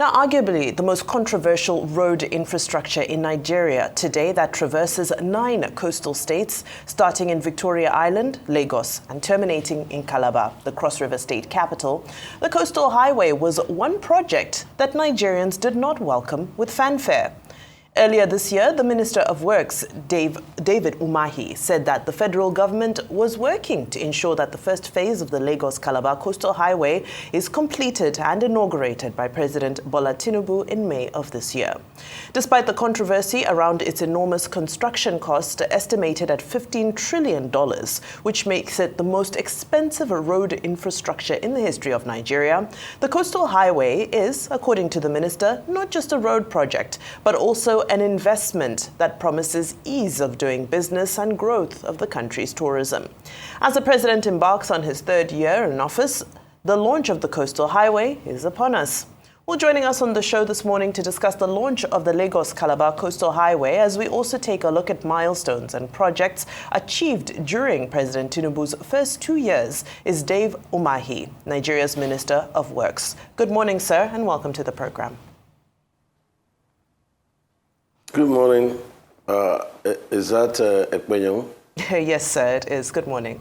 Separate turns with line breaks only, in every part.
Now, arguably the most controversial road infrastructure in Nigeria today that traverses 9 coastal states, starting in Victoria Island, Lagos, and terminating in Calabar, the Cross-River State capital, the coastal highway was one project that Nigerians did not welcome with fanfare. Earlier this year, the Minister of Works, David Umahi, said that the federal government was working to ensure that the first phase of the Lagos-Calabar coastal highway is completed and inaugurated by President Bola Tinubu in May of this year. Despite the controversy around its enormous construction cost, estimated at $15 trillion, which makes it the most expensive road infrastructure in the history of Nigeria, the coastal highway is, according to the minister, not just a road project, but also an investment that promises ease of doing business and growth of the country's tourism. As the president embarks on his 3rd year in office, the launch of the coastal highway is upon us. Well, joining us on the show this morning to discuss the launch of the Lagos-Calabar coastal highway, as we also take a look at milestones and projects achieved during President Tinubu's first 2 years, is Dave Umahi, Nigeria's Minister of Works. Good morning, sir, and welcome to the program.
Good morning. Is that Ekpenyong?
Yes, sir, it is. Good morning.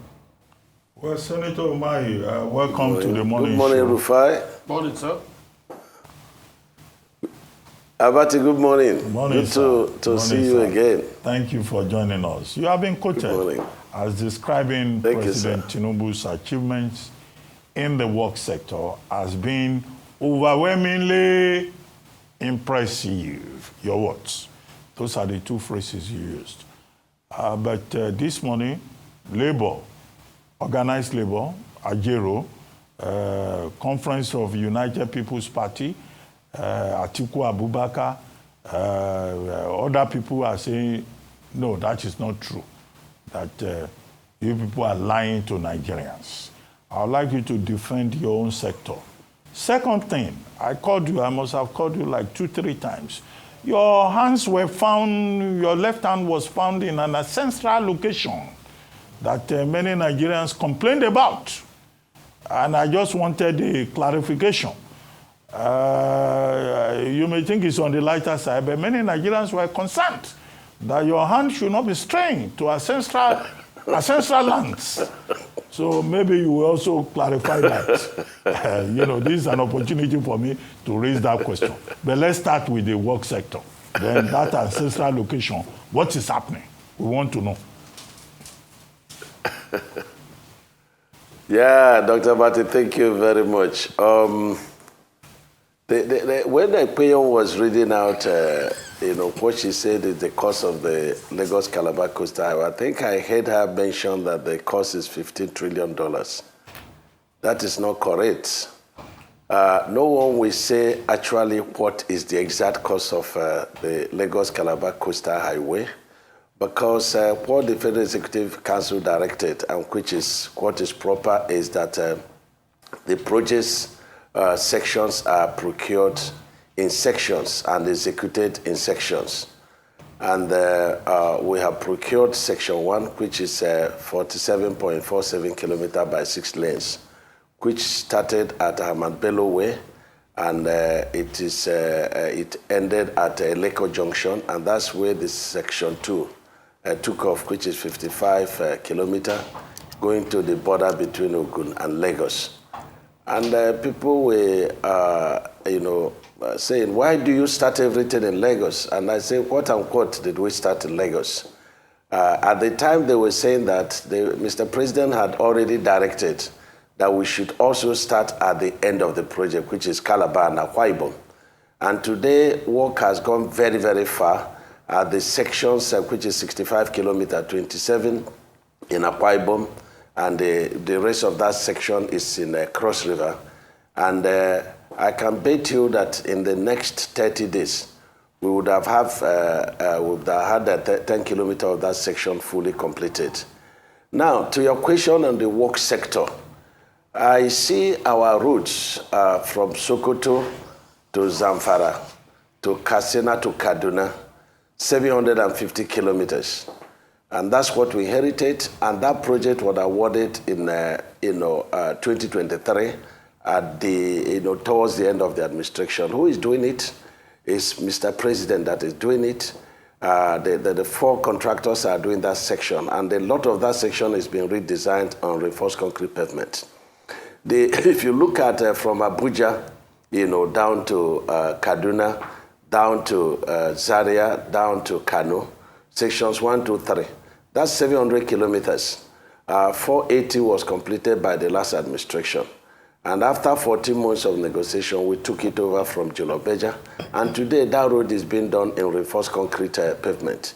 Well, Senator Umahi, welcome to the morning
Good morning,
show.
Rufai.
Morning, sir.
Abati, good morning.
Good morning,
Good to see you
sir.
again.
Thank you for joining us. You have been quoted as describing President Tinubu's achievements in the work sector as being overwhelmingly impressive. Your words. Those are the 2 phrases you used. But this morning, Labour, organized Labour, Ajero, Conference of United People's Party, Atiku Abubakar, other people are saying, no, that is not true, that you people are lying to Nigerians. I would like you to defend your own sector. Second thing, I must have called you like 2-3 times. Your hands were found, your left hand was found in an ancestral location that many Nigerians complained about. And I just wanted a clarification. You may think it's on the lighter side, but many Nigerians were concerned that your hand should not be strained to ancestral lands. So maybe you will also clarify that. This is an opportunity for me to raise that question. But let's start with the work sector. Then that ancestral location, what is happening? We want to know.
Yeah, Dr. Abati, thank you very much. When Ekpenyong was reading out, what she said is the cost of the Lagos-Calabar coastal highway, I think I heard her mention that the cost is $15 trillion. That is not correct. No one will say actually what is the exact cost of the Lagos-Calabar coastal highway, because what the Federal Executive Council directed, and what is proper, is that the projects sections are procured in sections and executed in sections. And we have procured section 1, which is 47.47 kilometers by 6 lanes, which started at Ahmad Bello Way, and it ended at Leko Junction, and that's where this section 2 took off, which is 55 kilometers, going to the border between Ogun and Lagos. And people were, saying, why do you start everything in Lagos? And I say, what and what did we start in Lagos? At the time, they were saying that Mr. President had already directed that we should also start at the end of the project, which is Calabar and Akwa Ibom. And today, work has gone very, very far. The sections, which is 65 kilometers, 27 in Akwa Ibom, and the rest of that section is in Cross River. And I can bet you that in the next 30 days, we would have had 10 kilometers of that section fully completed. Now, to your question on the work sector, I see our routes from Sokoto to Zamfara, to Katsina to Kaduna, 750 kilometers. And that's what we inherited, and that project was awarded in 2023, at the, towards the end of the administration. Who is doing it? It's Mr. President that is doing it. The 4 contractors are doing that section, and a lot of that section is being redesigned on reinforced concrete pavement. If you look at from Abuja, down to Kaduna, down to Zaria, down to Kano, sections 1, 2, 3. That's 700 kilometers. 480 was completed by the last administration. And after 14 months of negotiation, we took it over from Jolobeja. And today, that road is being done in reinforced concrete pavement.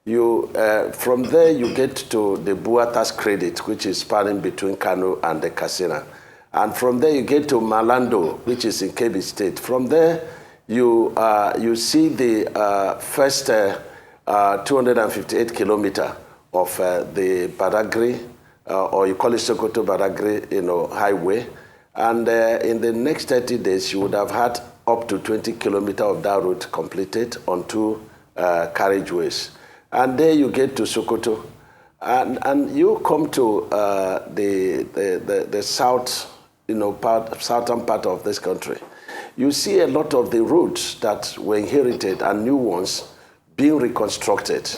From there, you get to the Buatas credit, which is spanning between Kano and the Katsina. And from there, you get to Malando, which is in Kebbi State. From there, you see the first 258 kilometer of the Badagry, or you call it Sokoto Badagry, highway. And in the next 30 days, you would have had up to 20 kilometers of that route completed on 2 carriageways. And there you get to Sokoto. And you come to the south, southern part of this country. You see a lot of the roads that were inherited and new ones being reconstructed.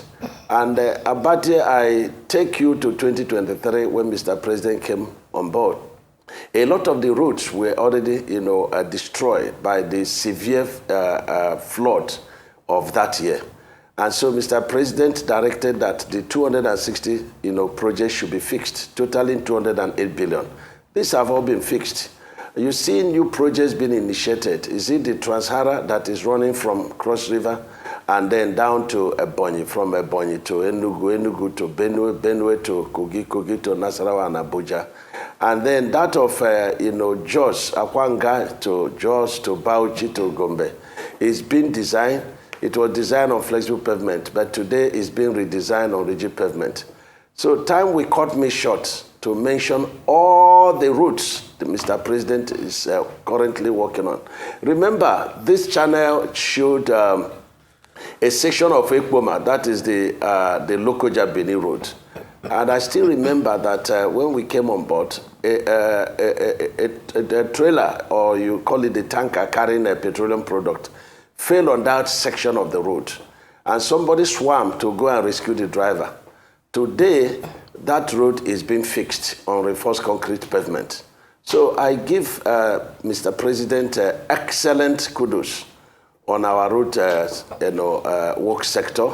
And Abate, I take you to 2023 when Mr. President came on board. A lot of the roads were already, destroyed by the severe flood of that year. And so Mr. President directed that the 260, projects should be fixed, totaling 208 billion. These have all been fixed. You see new projects being initiated. Is it the Trans-Sahara that is running from Cross River and then down to Ebonyi, from Ebonyi to Enugu, Enugu to Benue, Benue to Kogi, Kogi to Nasarawa and Abuja. And then that of, Jos, Akwanga to Jos to Bauchi to Gombe is being designed. It was designed on flexible pavement, but today it's being redesigned on rigid pavement. So time will cut me short to mention all the routes that Mr. President is currently working on. Remember, this channel showed a section of Ekpoma, that is the Lokoja Benin Road. And I still remember that when we came on board, a trailer, or you call it a tanker carrying a petroleum product, fell on that section of the road. And somebody swam to go and rescue the driver. Today, that road is being fixed on reinforced concrete pavement. So I give Mr. President excellent kudos on our road work sector.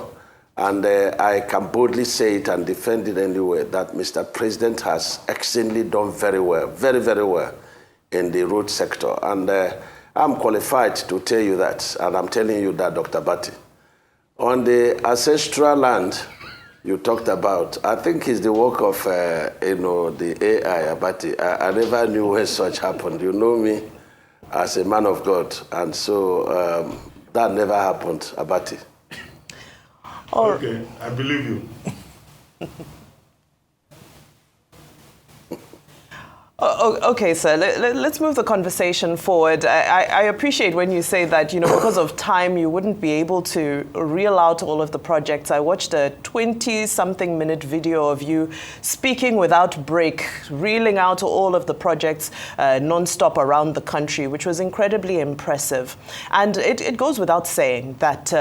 And I can boldly say it and defend it anyway that Mr. President has excellently done very well, very, very well in the road sector. And I'm qualified to tell you that, and I'm telling you that, Dr. Bati. On the ancestral land you talked about, I think it's the work of, the AI, Abati. I never knew when such happened. You know me as a man of God, and so that never happened, Abati.
Okay, I believe you.
Okay, sir, let's move the conversation forward. I appreciate when you say that, because of time, you wouldn't be able to reel out all of the projects. I watched a 20-something minute video of you speaking without break, reeling out all of the projects non-stop around the country, which was incredibly impressive. And it goes without saying that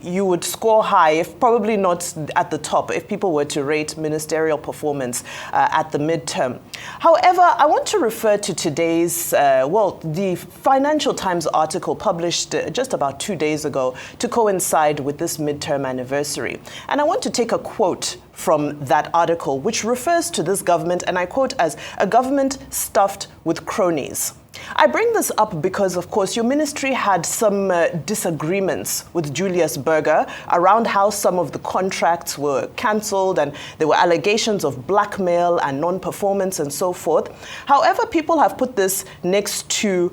you would score high, if probably not at the top, if people were to rate ministerial performance at the midterm. However, I want to refer to today's, the Financial Times article published just about 2 days ago to coincide with this midterm anniversary. And I want to take a quote from that article, which refers to this government, and I quote, as a government stuffed with cronies. I bring this up because, of course, your ministry had some disagreements with Julius Berger around how some of the contracts were cancelled, and there were allegations of blackmail and non-performance and so forth. However, people have put this next to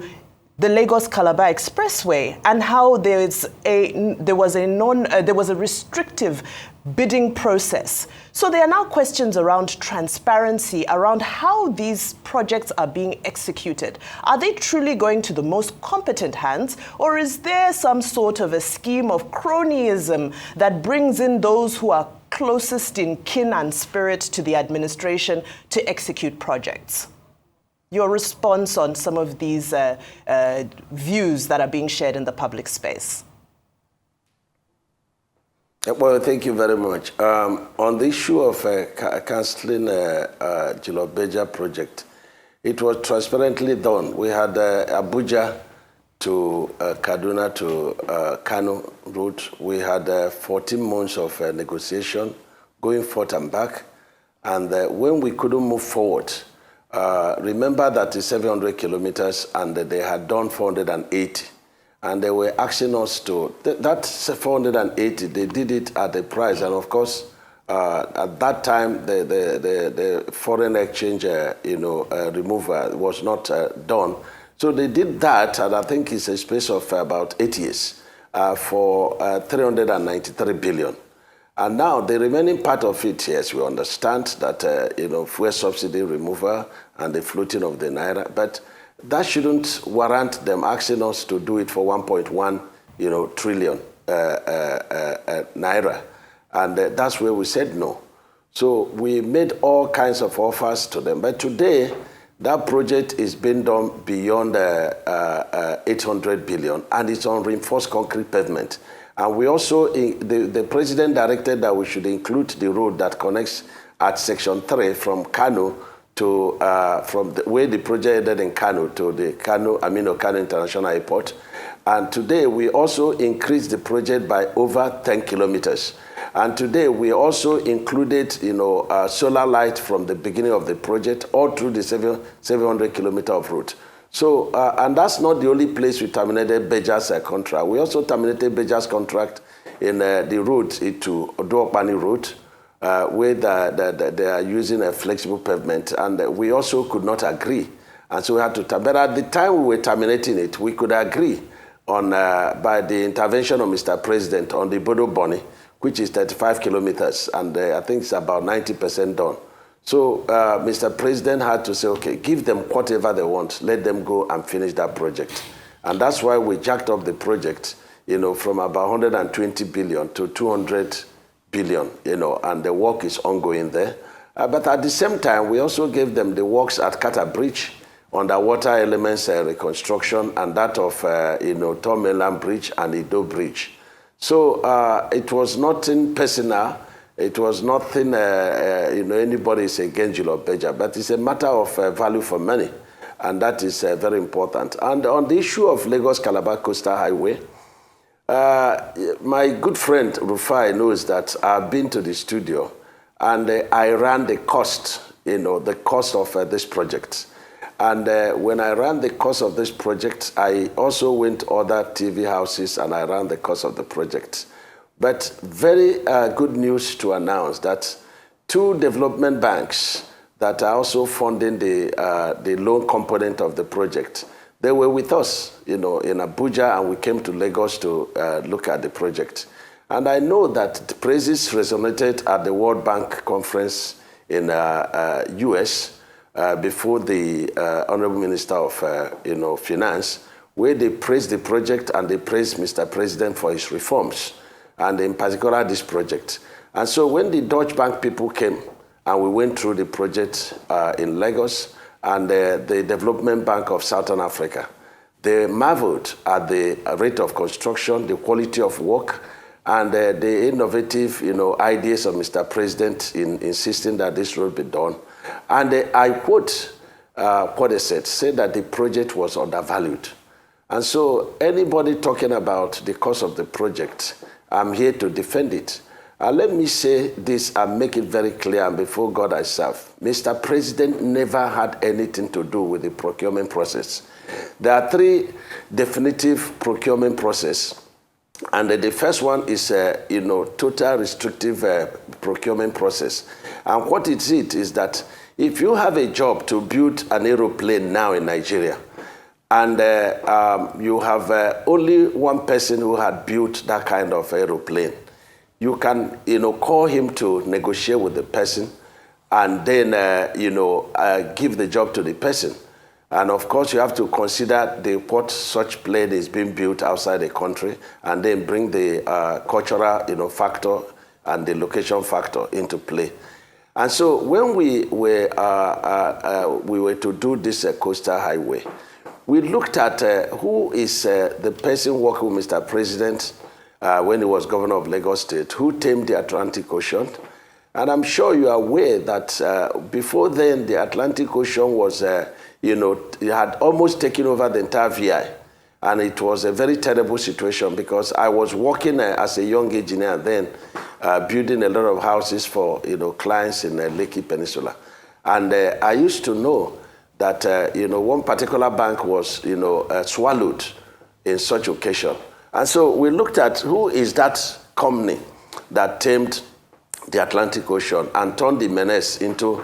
the Lagos-Calabar Expressway and how there was a restrictive bidding process. So there are now questions around transparency, around how these projects are being executed. Are they truly going to the most competent hands, or is there some sort of a scheme of cronyism that brings in those who are closest in kin and spirit to the administration to execute projects? Your response on some of these views that are being shared in the public space?
Well, thank you very much. On the issue of cancelling Jilo-Beja project, it was transparently done. We had Abuja to Kaduna to Kano route. We had 14 months of negotiation going forth and back. And when we couldn't move forward, remember that it's 700 kilometers and they had done 480. And they were asking us to, that 480, they did it at the price. And of course, at that time, the foreign exchange removal was not done. So they did that, and I think it's a space of about 8 years for 393 billion. And now the remaining part of it, yes, we understand that, fuel subsidy removal and the floating of the naira, but that shouldn't warrant them asking us to do it for 1.1, trillion naira. And that's where we said no. So we made all kinds of offers to them. But today, that project is being done beyond 800 billion, and it's on reinforced concrete pavement. And we also, the president directed that we should include the road that connects at Section 3 from Kano to, from the way the project ended in Kano to the Kano International Airport. And today we also increased the project by over 10 kilometers. And today we also included, solar light from the beginning of the project all through the 700 kilometer of route. So, and that's not the only place we terminated Beja's contract. We also terminated Beja's contract in the route to Odo-Okpani route, where they are using a flexible pavement, and we also could not agree. And so we had to, but at the time we were terminating it, we could agree on, by the intervention of Mr. President on the Bodo Boni, which is 35 kilometers, and I think it's about 90% done. So Mr. President had to say, okay, give them whatever they want, let them go and finish that project. And that's why we jacked up the project, from about 120 billion to 200 billion, and the work is ongoing there. But at the same time, we also gave them the works at Kata Bridge, underwater elements reconstruction, and that of, Tom Mainland Bridge and Ido Bridge. So it was nothing personal. It was nothing, anybody is against Jilo-Beja, but it's a matter of value for money, and that is very important. And on the issue of Lagos-Calabar Coastal Highway, my good friend Rufai knows that I've been to the studio, and I ran the cost, the cost of this project. And when I ran the cost of this project, I also went to other TV houses and I ran the cost of the project. But very good news to announce that 2 development banks that are also funding the loan component of the project, they were with us, in Abuja, and we came to Lagos to look at the project. And I know that the praises resonated at the World Bank conference in US before the Honorable Minister of Finance, where they praised the project and they praised Mr. President for his reforms, and in particular this project. And so when the Deutsche Bank people came and we went through the project in Lagos and the Development Bank of Southern Africa, they marveled at the rate of construction, the quality of work, and the innovative ideas of Mr. President in insisting that this road be done. And I quote what they said that the project was undervalued. And so anybody talking about the cost of the project, I'm here to defend it. Let me say this and make it very clear, and before God I serve. Mr. President never had anything to do with the procurement process. There are 3 definitive procurement processes. And the first one is, total restrictive procurement process. And what it is that if you have a job to build an aeroplane now in Nigeria, and you have only one person who had built that kind of aeroplane, you can, call him to negotiate with the person, and then, give the job to the person. And of course, you have to consider what such plane is being built outside the country, and then bring the cultural, factor and the location factor into play. And so when we were to do this coastal highway, we looked at who is the person working with Mr. President when he was governor of Lagos State, who tamed the Atlantic Ocean. And I'm sure you are aware that before then, the Atlantic Ocean was, it had almost taken over the entire VI. And it was a very terrible situation because I was working as a young engineer then, building a lot of houses for, clients in Lekki Peninsula. And I used to know that, one particular bank was, swallowed in such occasion. And so we looked at who is that company that tamed the Atlantic Ocean and turned the menace into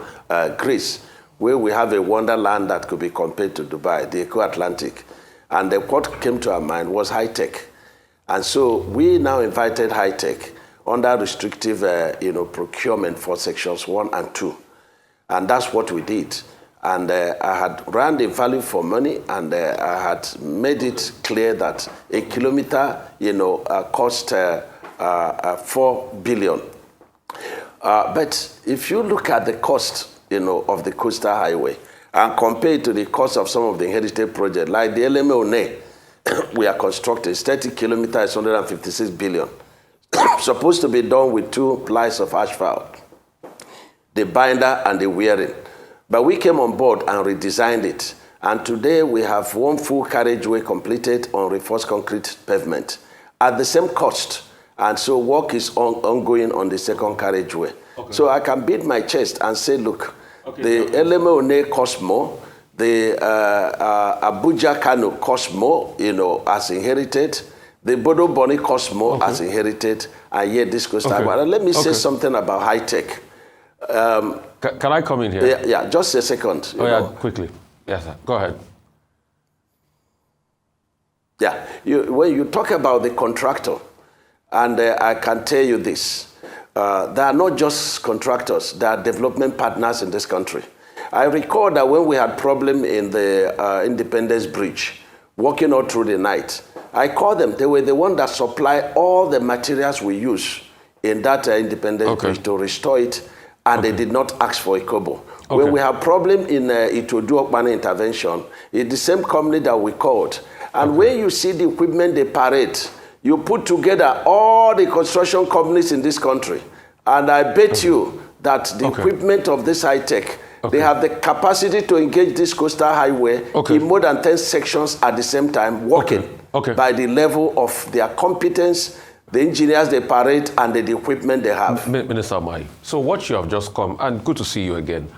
Greece, where we have a wonderland that could be compared to Dubai, the Eko Atlantic. And what came to our mind was Hitech. And so we now invited Hitech under restrictive procurement for sections 1 and 2. And that's what we did. And I had ran the value for money, and I had made it clear that a kilometer, cost 4 billion. But if you look at the cost, of the coastal highway, and compare it to the cost of some of the inherited projects, like the LMA we are constructing, 30 kilometers, 156 billion. Supposed to be done with 2 plies of asphalt, the binder and the wearing. But we came on board and redesigned it. And today we have 1 full carriageway completed on reinforced concrete pavement at the same cost. And so work is ongoing on the 2nd carriageway. Okay. So I can beat my chest and say, look, the LMA costs more, the Abuja Kano costs more, as inherited, the Bodo Boni costs more as inherited, and yet this costs more. Let me say something about Hitech.
Can I come in here?
Yeah, just a second.
Quickly. Yes, sir. Go ahead.
Yeah, when you talk about the contractor, and I can tell you this, they are not just contractors, they are development partners in this country. I recall that when we had problem in the Independence Bridge, working all through the night, I called them. They were the one that supply all the materials we use in that Independence Bridge to restore it, and they did not ask for a kobo. When we have problem in Itodu intervention, it's the same company that we called. And when you see the equipment they parade, you put together all the construction companies in this country, and I bet you that the equipment of this Hitech, they have the capacity to engage this coastal highway in more than 10 sections at the same time, working by the level of their competence, the engineers they parade, and the equipment they have.
Minister Umahi, so what you have just come, and good to see you again,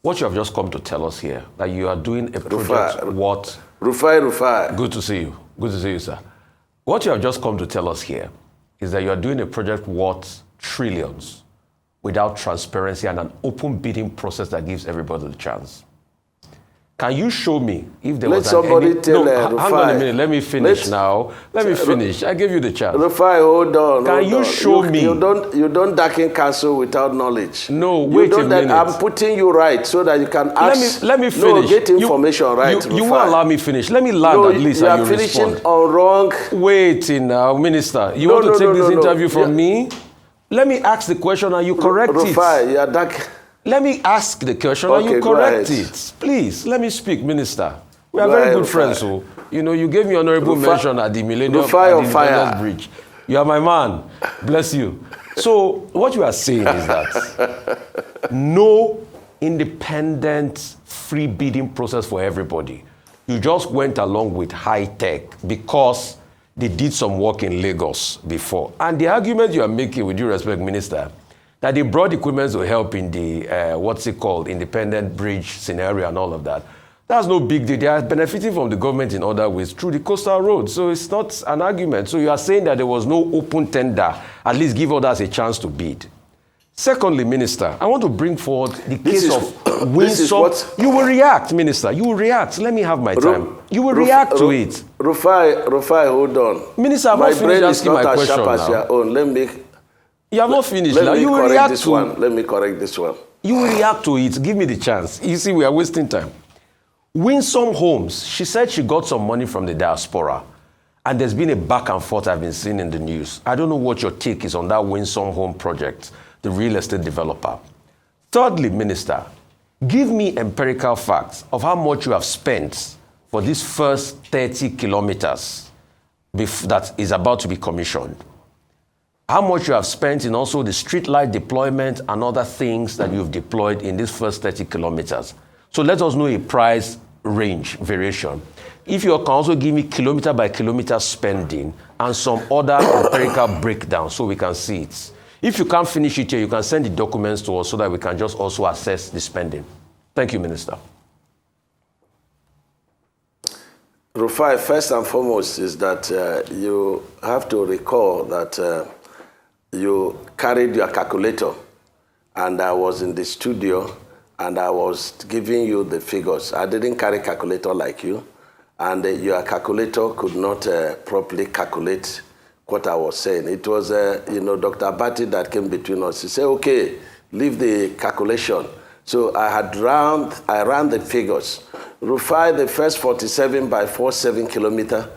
what you have just come to tell us here, that you are doing a project,
Rufai.
Good to see you. Good to see you, sir. What you have just come to tell us here is that you are doing a project worth trillions without transparency and an open bidding process that gives everybody the chance. Can you show me if there was
somebody tell
hang on a minute, let me finish now. Let me finish. I gave you the chance.
Rufai, hold on.
Can you show me?
You don't darken counsel without knowledge.
No, wait a minute.
I'm putting you right so that you can ask.
Let me finish.
No, get information right.
You won't allow me finish. Let me land at least and you respond.
You are finishing on wrong.
Wait now, Minister. You want to take this interview from me? Let me ask the question and you correct it.
Rufai, you are dark.
Let me ask the question and you correct it. Please, let me speak, Minister. We are very good friends. So, you gave me honorable mention at the Millennium Independence Bridge. You are my man. Bless you. So, what you are saying is that no independent free bidding process for everybody. You just went along with Hitech because they did some work in Lagos before. And the argument you are making, with due respect, Minister, that they brought equipment to help in the, independent bridge scenario and all of that. That's no big deal. They are benefiting from the government in other ways through the coastal road. So it's not an argument. So you are saying that there was no open tender, at least give others a chance to bid. Secondly, Minister, I want to bring forward the case of Winsome. You will react, Minister. You will react. Let me have my time. You will react to it.
Rufai, hold on.
Minister, I'm not finished asking my question now.
Your own.
You have not finished now. You will react to
one. Let me correct this one.
You will react to it. Give me the chance. You see, we are wasting time. Winsome Homes, she said she got some money from the diaspora. And there's been a back and forth I've been seeing in the news. I don't know what your take is on that Winsome Home project, the real estate developer. Thirdly, Minister, give me empirical facts of how much you have spent for this first 30 kilometers that is about to be commissioned. How much you have spent in also the street light deployment and other things that you've deployed in this first 30 kilometers. So let us know a price range variation. If you can also give me kilometer by kilometer spending and some other empirical breakdown so we can see it. If you can't finish it here, you can send the documents to us so that we can just also assess the spending. Thank you, Minister.
Rufai, first and foremost is that you have to recall that you carried your calculator, and I was in the studio and I was giving you the figures. I didn't carry calculator like you, and your calculator could not properly calculate what I was saying. It was, Dr. Abati that came between us. He said, okay, leave the calculation. So I ran the figures. Rufai, the first 47 by 47 kilometer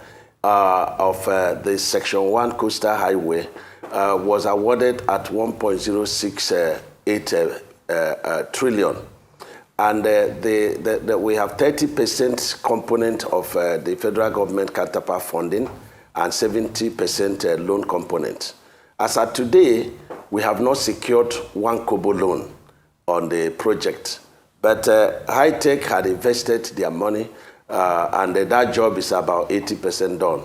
of the Section 1 Coastal Highway was awarded at 1.068 trillion. And we have 30% component of the federal government counterpart funding and 70% loan component. As of today, we have not secured one kobo loan on the project. But Hitech had invested their money, and that job is about 80% done.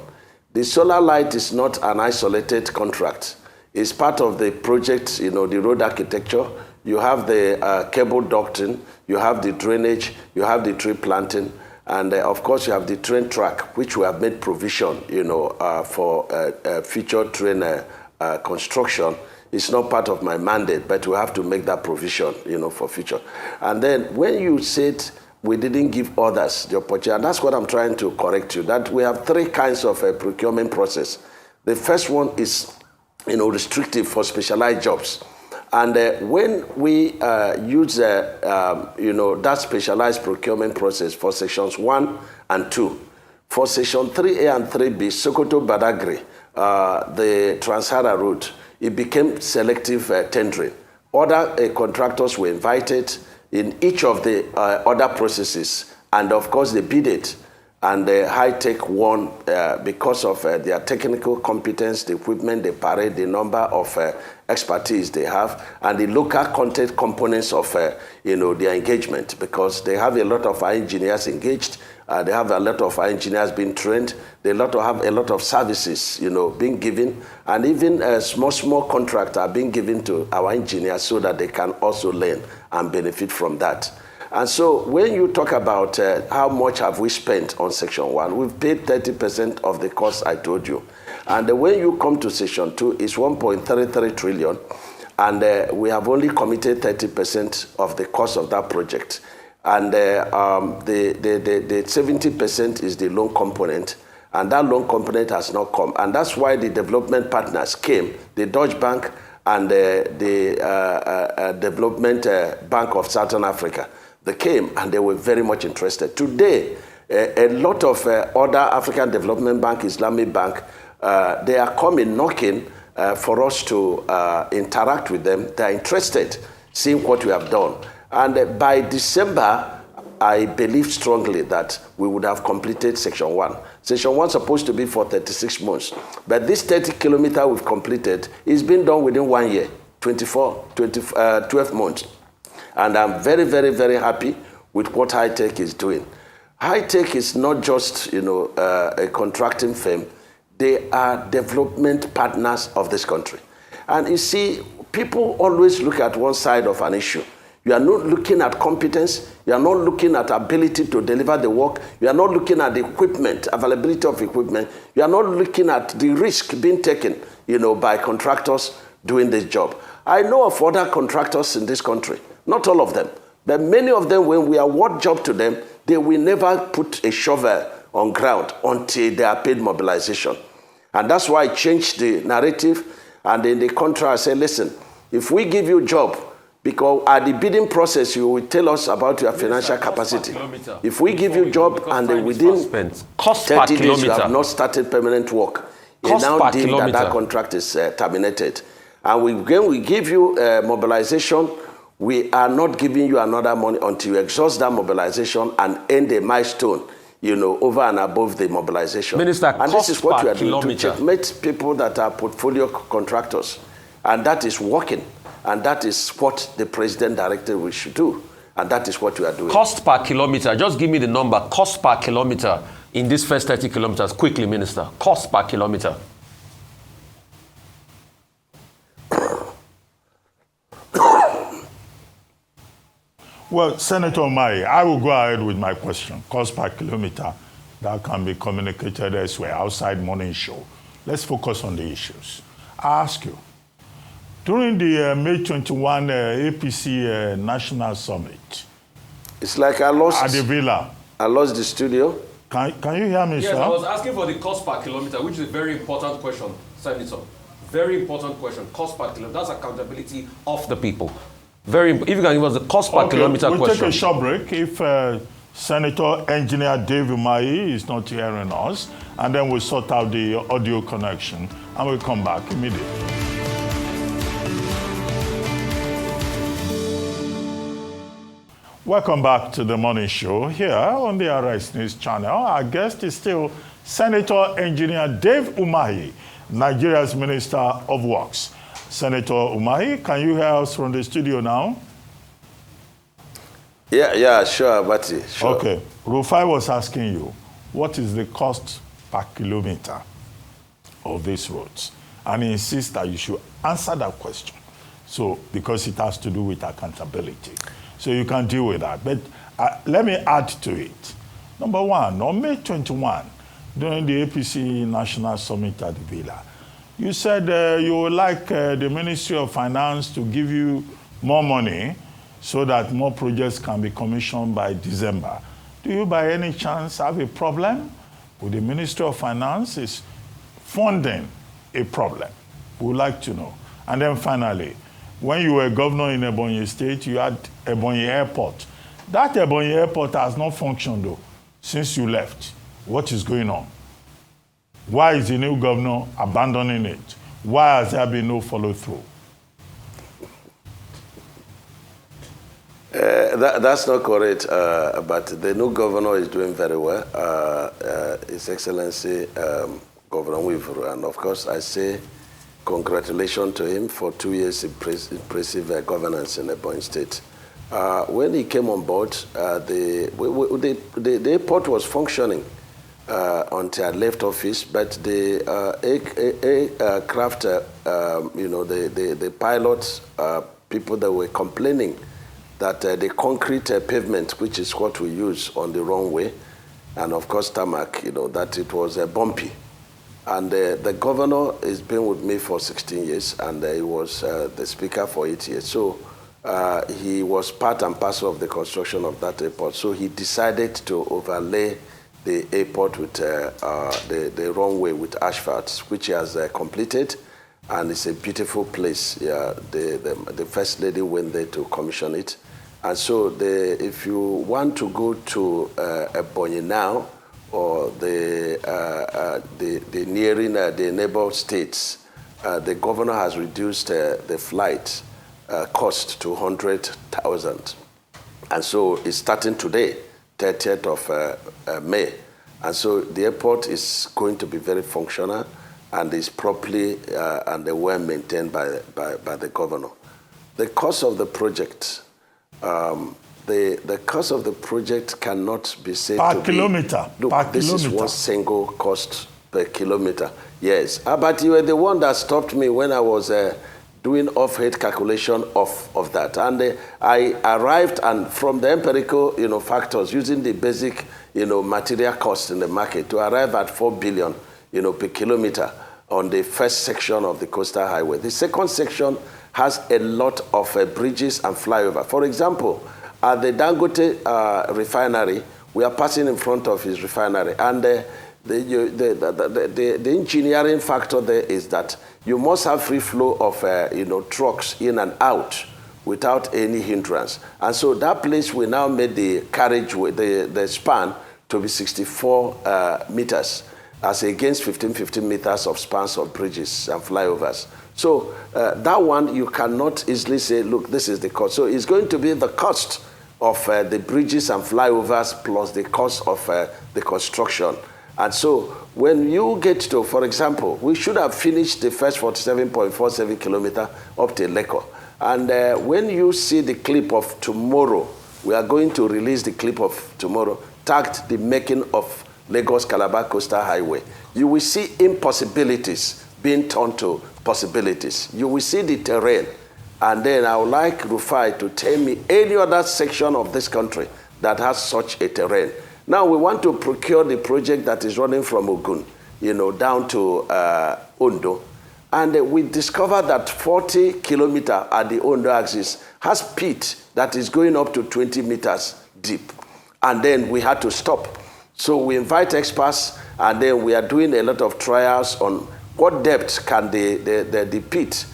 The solar light is not an isolated contract. It's part of the project, the road architecture. You have the cable ducting, you have the drainage, you have the tree planting, and of course you have the train track, which we have made provision, for future train construction. It's not part of my mandate, but we have to make that provision, for future. And then when you said we didn't give others the opportunity, and that's what I'm trying to correct you, that we have three kinds of procurement process. The first one is, restrictive for specialized jobs. And when we use, that specialized procurement process for sections 1 and 2, for section 3A and 3B, Sokoto Badagry, the Trans-Sahara route, it became selective tendering. Other contractors were invited in each of the other processes, and of course they bid it. And Hitech won because of their technical competence, the equipment they parade, the number of expertise they have, and the local content components of their engagement, because they have a lot of engineers engaged. They have a lot of engineers being trained. They have a lot of services, being given, and even small contracts are being given to our engineers so that they can also learn and benefit from that. And so when you talk about how much have we spent on Section 1, we've paid 30% of the cost I told you. And when you come to Section 2, it's 1.33 trillion, and we have only committed 30% of the cost of that project. And the 70% is the loan component, and that loan component has not come. And that's why the development partners came, the Deutsche Bank and the Development Bank of Southern Africa. They came and they were very much interested. Today, a lot of other African Development Bank, Islamic Bank, they are coming, knocking for us to interact with them. They're interested, seeing what we have done. And by December, I believe strongly that we would have completed Section 1. Section 1 is supposed to be for 36 months. But this 30 kilometer we've completed is being done within 1 year, 12 months. And I'm very, very, very happy with what Hitech is doing. Hitech is not just, a contracting firm. They are development partners of this country. And you see, people always look at one side of an issue. You are not looking at competence. You are not looking at ability to deliver the work. You are not looking at the equipment, availability of equipment. You are not looking at the risk being taken, by contractors doing this job. I know of other contractors in this country, not all of them, but many of them, when we award job to them, they will never put a shovel on ground until they are paid mobilization. And that's why I changed the narrative. And in the contract, I say, listen, if we give you a job, because at the bidding process, you will tell us about your financial capacity. If we give you a job and within 30 days you have not started permanent work, you now deem that contract is terminated. And we give you mobilization we are not giving you another money until you exhaust that mobilization and end a milestone, over and above the mobilization.
Minister,
and this is what we are doing
kilometer.
to checkmate people that are portfolio contractors. And that is working. And that is what the president directed we should do. And that is what we are doing.
Cost per kilometer. Just give me the number. Cost per kilometer in these first 30 kilometers. Quickly, Minister. Cost per kilometer.
Well, Senator Umahi, I will go ahead with my question. Cost per kilometer, that can be communicated elsewhere, outside morning show. Let's focus on the issues. I ask you, during the May 21 APC National Summit,
it's like I lost
at the villa.
I lost the studio.
Can you hear me,
yes,
sir?
I was asking for the cost per kilometer, which is a very important question, Senator. Very important question. Cost per kilometer. That's accountability of the people. If you can give us the cost per kilometer
we'll
question.
Take a short break if Senator Engineer Dave Umahi is not hearing us, and then we'll sort out the audio connection, and we'll come back immediately. Welcome back to the morning show here on the Arise News channel. Our guest is still Senator Engineer Dave Umahi, Nigeria's Minister of Works. Senator Umahi, can you hear us from the studio now?
Yeah, sure, Abati, sure.
Okay. Rufai was asking you, what is the cost per kilometer of these roads? And he insists that you should answer that question. So, because it has to do with accountability. So you can deal with that. But let me add to it. Number one, on May 21, during the APC National Summit at the Villa, you said you would like the Ministry of Finance to give you more money so that more projects can be commissioned by December. Do you by any chance have a problem with the Ministry of Finance is funding a problem? We would like to know. And then finally, when you were governor in Ebonyi State, you had Ebonyi Airport. That Ebonyi Airport has not functioned though since you left. What is going on? Why is the new governor abandoning it? Why has there been no follow-through?
That's not correct, but the new governor is doing very well. His Excellency Governor Wivuru, and of course I say congratulations to him for 2 years impressive governance in Ebonyi State. When he came on board, the airport was functioning until I left office, but the aircraft, the pilots, people that were complaining that the concrete pavement, which is what we use on the runway, and of course tarmac, that it was bumpy. And the governor has been with me for 16 years, and he was the speaker for 8 years. So he was part and parcel of the construction of that airport. So he decided to overlay the airport with the runway with asphalt, which he has completed, and it's a beautiful place. Yeah, the first lady went there to commission it, and so if you want to go to Ebonyi now, or the nearing the neighbor states, the governor has reduced the flight cost to 100,000, and so it's starting today. 30th of May. And so the airport is going to be very functional and is properly and well maintained by the governor. The cost of the project, the cost of the project cannot be said
per
to
kilometer.
Look,
per
this
kilometer.
is one single cost per kilometer. Yes, but you were the one that stopped me when I was doing off-head calculation of that. And I arrived, and from the empirical factors, using the basic material cost in the market, to arrive at 4 billion per kilometer on the first section of the coastal highway. The second section has a lot of bridges and flyover. For example, at the Dangote refinery, we are passing in front of his refinery, and the engineering factor there is that you must have free flow of trucks in and out without any hindrance. And so that place we now made the carriageway, the span, to be 64 meters. as against 15 meters of spans of bridges and flyovers. So that one, you cannot easily say, look, this is the cost. So it's going to be the cost of the bridges and flyovers plus the cost of the construction. And so when you get to, for example, we should have finished the first 47.47 kilometer up to Leko. And when you see the clip of tomorrow, we are going to release the clip of tomorrow, tagged the making of Lagos-Calabar Coastal Highway. You will see impossibilities being turned to possibilities. You will see the terrain. And then I would like Rufai to tell me any other section of this country that has such a terrain. Now we want to procure the project that is running from Ogun, down to Ondo. And we discovered that 40 kilometers at the Ondo axis has pit that is going up to 20 meters deep. And then we had to stop. So we invite experts, and then we are doing a lot of trials on what depth can the pit,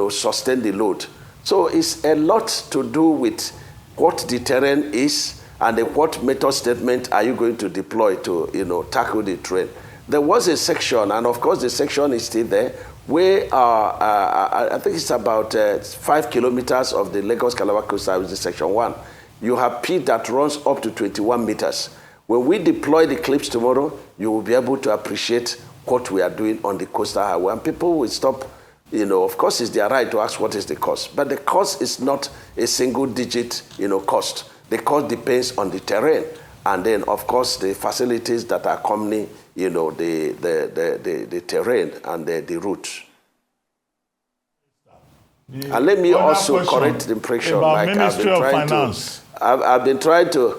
sustain the load. So it's a lot to do with what the terrain is and what method statement are you going to deploy to, tackle the terrain. There was a section, and of course the section is still there, where I think it's about 5 kilometers of the Lagos-Calabar coastal, which is section 1. You have pit that runs up to 21 meters. When we deploy the clips tomorrow, you will be able to appreciate what we are doing on the coastal highway. And people will stop, of course it's their right to ask what is the cost. But the cost is not a single digit, cost. The cost depends on the terrain. And then, of course, the facilities that are accompany, the terrain and the route. And let me also correct the impression.
About Ministry of Finance.
I've been trying to.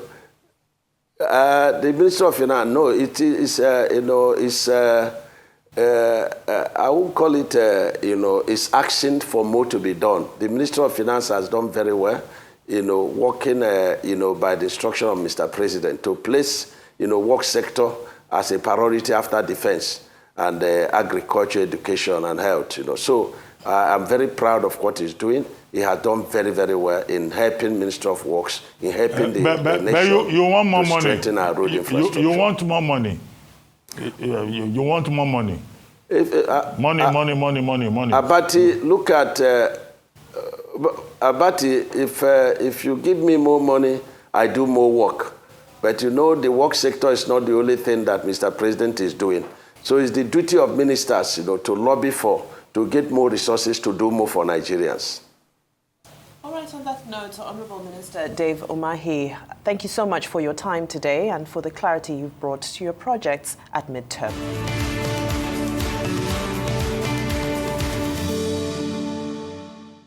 The Ministry of Finance, no, it is, I won't call it, it's action for more to be done. The Ministry of Finance has done very well, working, by the instruction of Mr. President to place, work sector as a priority after defense and agriculture, education, and health, So I'm very proud of what he's doing. He has done very, very well in helping Ministry of Works, in helping the nation
but you want more
to
money.
Strengthen our road infrastructure.
You want more money. You want more money. Money.
Abati, look at Abati. If you give me more money, I do more work. But the work sector is not the only thing that Mr. President is doing. So it's the duty of ministers, to lobby to get more resources to do more for Nigerians.
All right, on that note, Honorable Minister Dave Umahi, thank you so much for your time today and for the clarity you've brought to your projects at midterm.